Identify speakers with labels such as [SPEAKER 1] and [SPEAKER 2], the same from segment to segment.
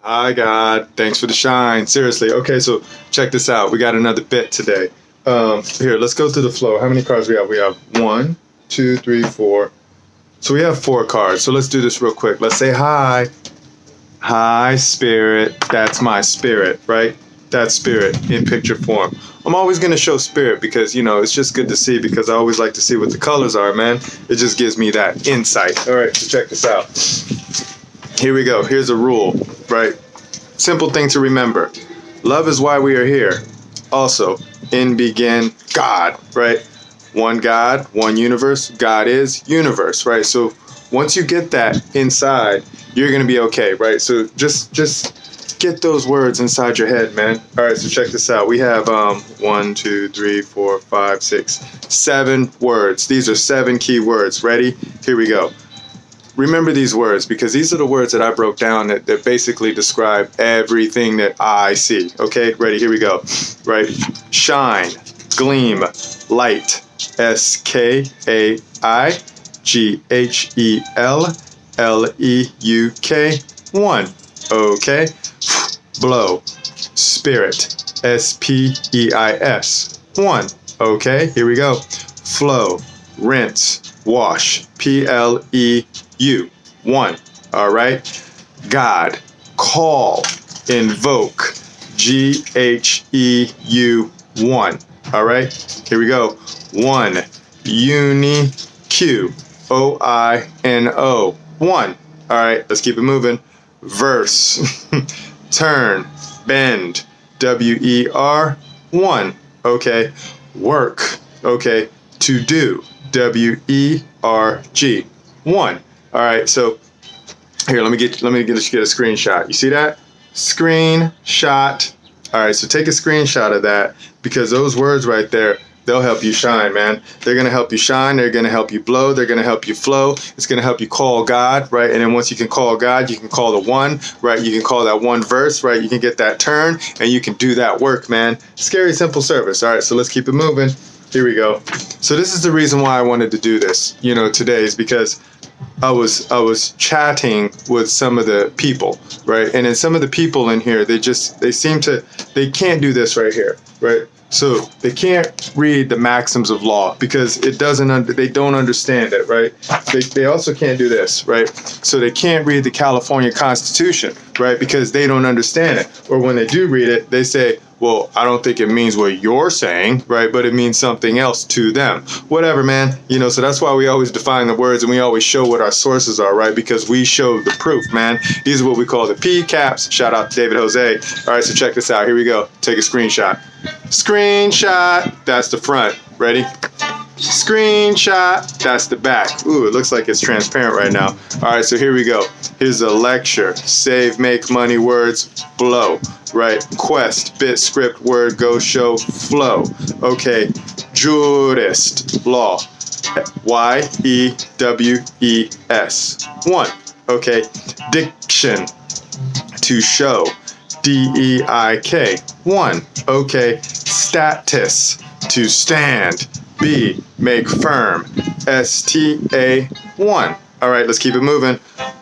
[SPEAKER 1] Hi, God. Thanks for the shine. Seriously. Okay, so check this out. We got another bit today. Here, let's go through the flow. How many cards we have? We have 1, 2, 3, 4. So we have 4 cards. So let's do this real quick. Let's say hi. Hi, spirit. That's my spirit, right? That's spirit in picture form. I'm always going to show spirit because, it's just good to see because I always like to see what the colors are, man. It just gives me that insight. All right, so check this out. Here we go. Here's a rule, right? Simple thing to remember. Love is why we are here. Also, in begin God, right? One God, one universe. God is universe, right? So once you get that inside, you're going to be okay, right? So just get those words inside your head, man. All right, so check this out. We have 1, 2, 3, 4, 5, 6, 7 words. These are 7 key words. Ready? Here we go. Remember these words because these are the words that I broke down that basically describe everything that I see. Okay, ready? Here we go. Right? Shine, gleam, light. SKAIGHELLEUK 1. Okay. Blow, spirit. SPEIS 1. Okay, here we go. Flow, rinse, wash. PLEU 1. All right. God, call, invoke. GHEU 1. All right. Here we go. 1. Uniq. OINO 1. All right. Let's keep it moving. Verse. Turn. Bend. WER 1. Okay. Work. Okay. To do. WERG 1. All right, so here, let me get a screenshot. You see that? Screenshot. All right, so take a screenshot of that because those words right there, they'll help you shine, man. They're going to help you shine. They're going to help you blow. They're going to help you flow. It's going to help you call God, right? And then once you can call God, you can call the one, right? You can call that one verse, right? You can get that turn and you can do that work, man. Scary, simple service. All right, so let's keep it moving. Here we go. So this is the reason why I wanted to do this, today is because I was chatting with some of the people, right? And then some of the people in here, they can't do this right here, right? So they can't read the maxims of law because they don't understand it, right? They also can't do this, right? So they can't read the California Constitution, right? Because they don't understand it. Or when they do read it, they say, well, I don't think it means what you're saying, right? But it means something else to them. Whatever, man. So that's why we always define the words and we always show what our sources are, right? Because we show the proof, man. These are what we call the P caps. Shout out to David Jose. All right, so check this out. Here we go. Take a screenshot. Screenshot. That's the front. Ready? Screenshot. That's the back. Ooh, it looks like it's transparent right now. All right, so here we go. Here's a lecture. Save, make money, words, blow. Right? Quest, bit, script, word, go, show, flow. Okay. Jurist, law. YEWES 1. Okay. Diction, to show. DEIK 1. Okay. Status, to stand. B, make firm. STA 1. All right, let's keep it moving.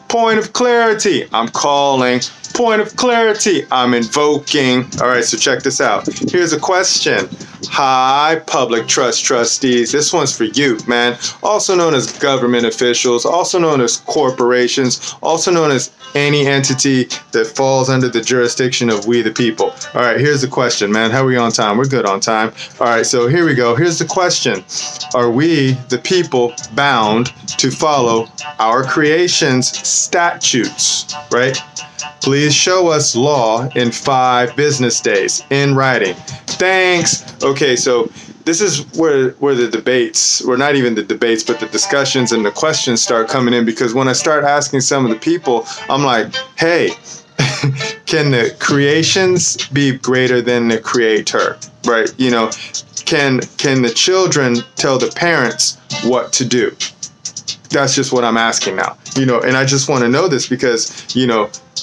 [SPEAKER 1] Point of clarity, I'm calling. Point of clarity, I'm invoking. All right, so check this out. Here's a question. Hi, public trust trustees. This one's for you, man. Also known as government officials, also known as corporations, also known as any entity that falls under the jurisdiction of we the people. All right, here's the question, man. How are we on time? We're good on time. All right, so here we go. Here's the question. Are we, the people, bound to follow our creation's statutes, right? Please show us law in 5 business days in writing. Thanks. Okay, so this is where the debates, or not even the debates, but the discussions and the questions start coming in, because when I start asking some of the people, I'm like, hey, can the creations be greater than the creator, right? Can the children tell the parents what to do? That's just what I'm asking now, and I just want to know this because,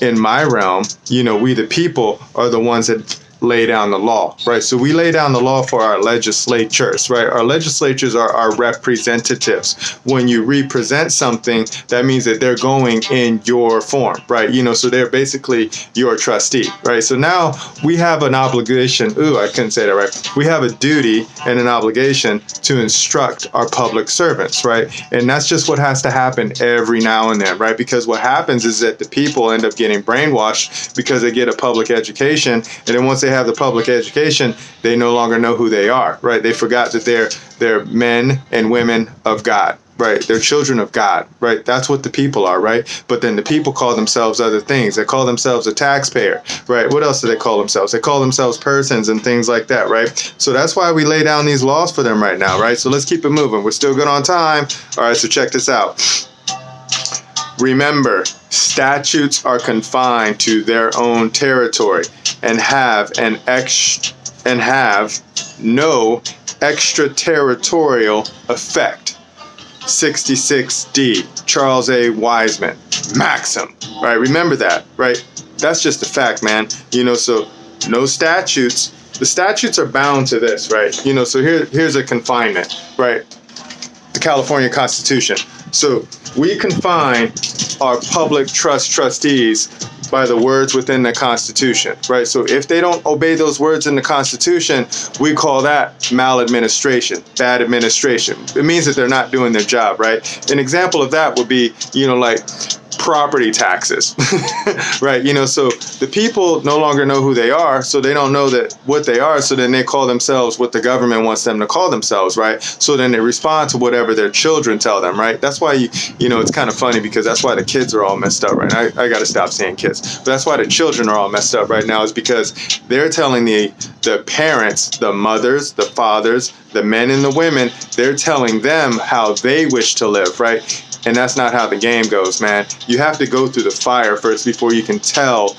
[SPEAKER 1] in my realm, we the people are the ones that lay down the law, right? So we lay down the law for our legislatures, right? Our legislatures are our representatives. When you represent something, that means that they're going in your form, right? So they're basically your trustee, right? So now we have an obligation. I couldn't say that right. We have a duty and an obligation to instruct our public servants, right? And that's just what has to happen every now and then, right? Because what happens is that the people end up getting brainwashed because they get a public education, and then once they have the public education, they no longer know who they are, right? They forgot that they're men and women of God, right? They're children of God, right? That's what the people are, right? But then the people call themselves other things. They call themselves a taxpayer, right? What else do they call themselves? They call themselves persons and things like that, right? So that's why we lay down these laws for them right now, right? So let's keep it moving. We're still good on time. All right, so check this out. Remember, statutes are confined to their own territory and have no extraterritorial effect. 66D, Charles A. Wiseman, maxim. Right, remember that, right? That's just a fact, man. So no statutes. The statutes are bound to this, right? So here's a confinement, right? The California Constitution. So we confine our public trust trustees by the words within the Constitution, right? So if they don't obey those words in the Constitution, we call that maladministration, bad administration. It means that they're not doing their job, right? An example of that would be, like property taxes, right? So the people no longer know who they are, so they don't know that what they are, so then they call themselves what the government wants them to call themselves, right? So then they respond to whatever their children tell them, right? That's why, it's kind of funny because that's why the kids are all messed up right now. I got to stop saying kids, but that's why the children are all messed up right now, is because they're telling the parents, the mothers, the fathers, the men and the women, they're telling them how they wish to live, right? And that's not how the game goes, man. You have to go through the fire first before you can tell,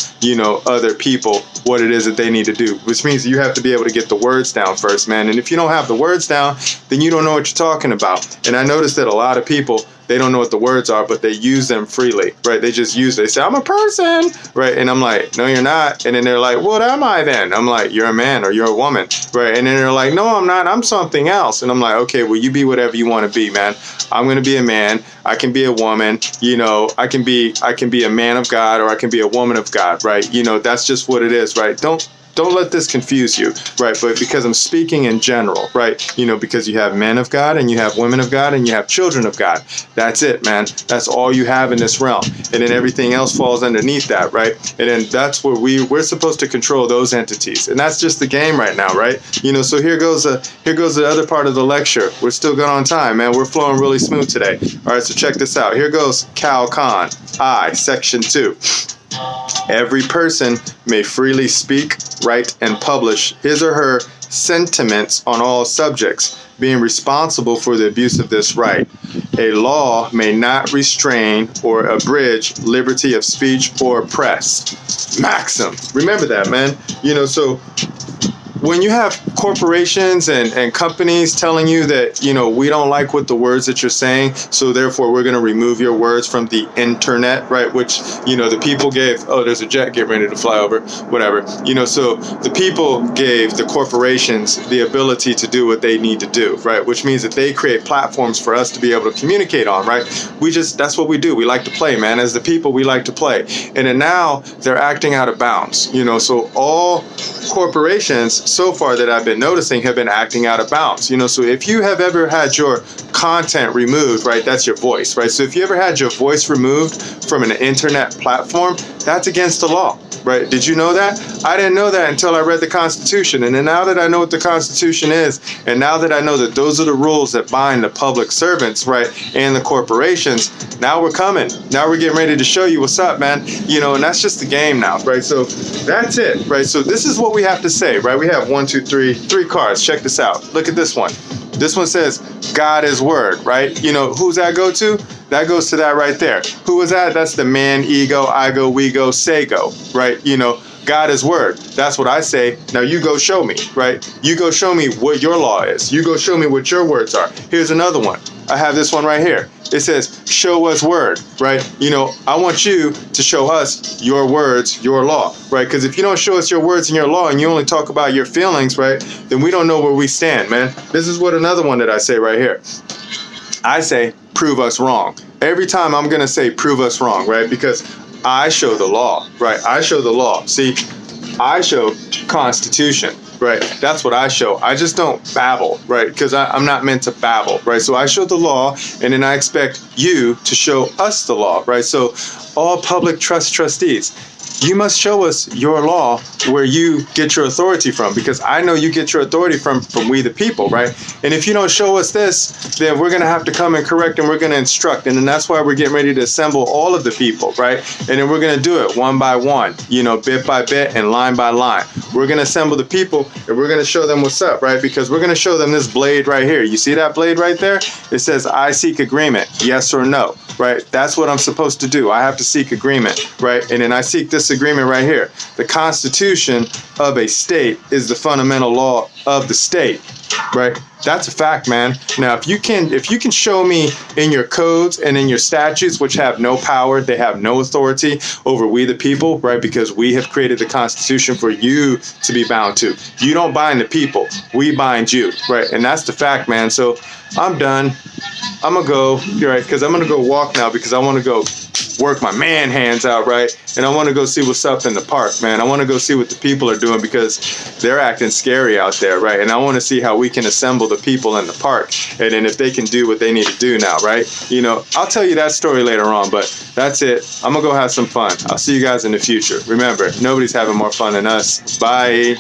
[SPEAKER 1] other people what it is that they need to do, which means you have to be able to get the words down first, man. And if you don't have the words down, then you don't know what you're talking about. And I noticed that a lot of people, they don't know what the words are, but they use them freely, right? They say, I'm a person, right? And I'm like, no, you're not. And then they're like, what am I then? I'm like, you're a man or you're a woman, right? And then they're like, no, I'm not. I'm something else. And I'm like, okay, well, you be whatever you want to be, man. I'm going to be a man. I can be a woman. I can be a man of God, or I can be a woman of God, right? That's just what it is, right? Don't let this confuse you, right? But because I'm speaking in general, right? Because you have men of God and you have women of God and you have children of God. That's it, man. That's all you have in this realm. And then everything else falls underneath that, right? And then that's where we're supposed to control those entities. And that's just the game right now, right? So here goes the other part of the lecture. We're still good on time, man. We're flowing really smooth today. All right, so check this out. Here goes Cal Con, Section 2. Every person may freely speak, write, and publish his or her sentiments on all subjects, being responsible for the abuse of this right. A law may not restrain or abridge liberty of speech or press. Maxim. Remember that, man. So when you have corporations and companies telling you that, we don't like what the words that you're saying, so therefore we're going to remove your words from the internet, right? Which, the people gave, there's a jet getting ready to fly over, whatever. So the people gave the corporations the ability to do what they need to do, right? Which means that they create platforms for us to be able to communicate on, right? That's what we do. We like to play, man. As the people, we like to play. And then now they're acting out of bounds, so all corporations so far that I've been noticing have been acting out of bounds. So if you have ever had your content removed, right, that's your voice, right? So if you ever had your voice removed from an internet platform, that's against the law, right? Did you know that? I didn't know that until I read the Constitution. And then now that I know what the Constitution is, and now that I know that those are the rules that bind the public servants, right, and the corporations, now we're coming. Now we're getting ready to show you what's up, man. And that's just the game now, right? So that's it, right? So this is what we have to say, right? We have 3 cards. Check this out. Look at this one. This one says, God is word, right? Who's that go to? That goes to that right there. Who is that? That's the man, ego, I go, we go, say go, right? God is word. That's what I say. Now you go show me, right? You go show me what your law is. You go show me what your words are. Here's another one. I have this one right here. It says, show us word, right? I want you to show us your words, your law, right? Because if you don't show us your words and your law and you only talk about your feelings, right, then we don't know where we stand, man. This is what another one that I say right here. I say, prove us wrong. Every time I'm going to say, prove us wrong, right? Because I show the law, right? I show the law. See, I show Constitution, right? That's what I show. I just don't babble, right? Because I'm not meant to babble, right? So I show the law, and then I expect you to show us the law, right? So all public trust trustees, you must show us your law where you get your authority from, because I know you get your authority from we the people, right? And if you don't show us this, then we're going to have to come and correct, and we're going to instruct. And then that's why we're getting ready to assemble all of the people, right? And then we're going to do it one by one, bit by bit and line by line. We're going to assemble the people, and we're going to show them what's up, right? Because we're going to show them this blade right here. You see that blade right there? It says, I seek agreement, yes or no, right? That's what I'm supposed to do. I have to seek agreement, right? And then I seek this agreement right here. The Constitution of a state is the fundamental law of the state, right? That's a fact, man. Now, if you can show me in your codes and in your statutes, which have no power, they have no authority over we the people, right? Because we have created the Constitution for you to be bound to. You don't bind the people, we bind you, right? And that's the fact, man. So I'm done. I'm gonna go, right? Because I'm gonna go walk now, because I want to go work my man hands out, right? And I want to go see what's up in the park, man. I want to go see what the people are doing, because they're acting scary out there, right? And I want to see how we can assemble the people in the park, and then if they can do what they need to do now, right? I'll tell you that story later on, but that's it. I'm gonna go have some fun. I'll see you guys in the future. Remember, nobody's having more fun than us. Bye.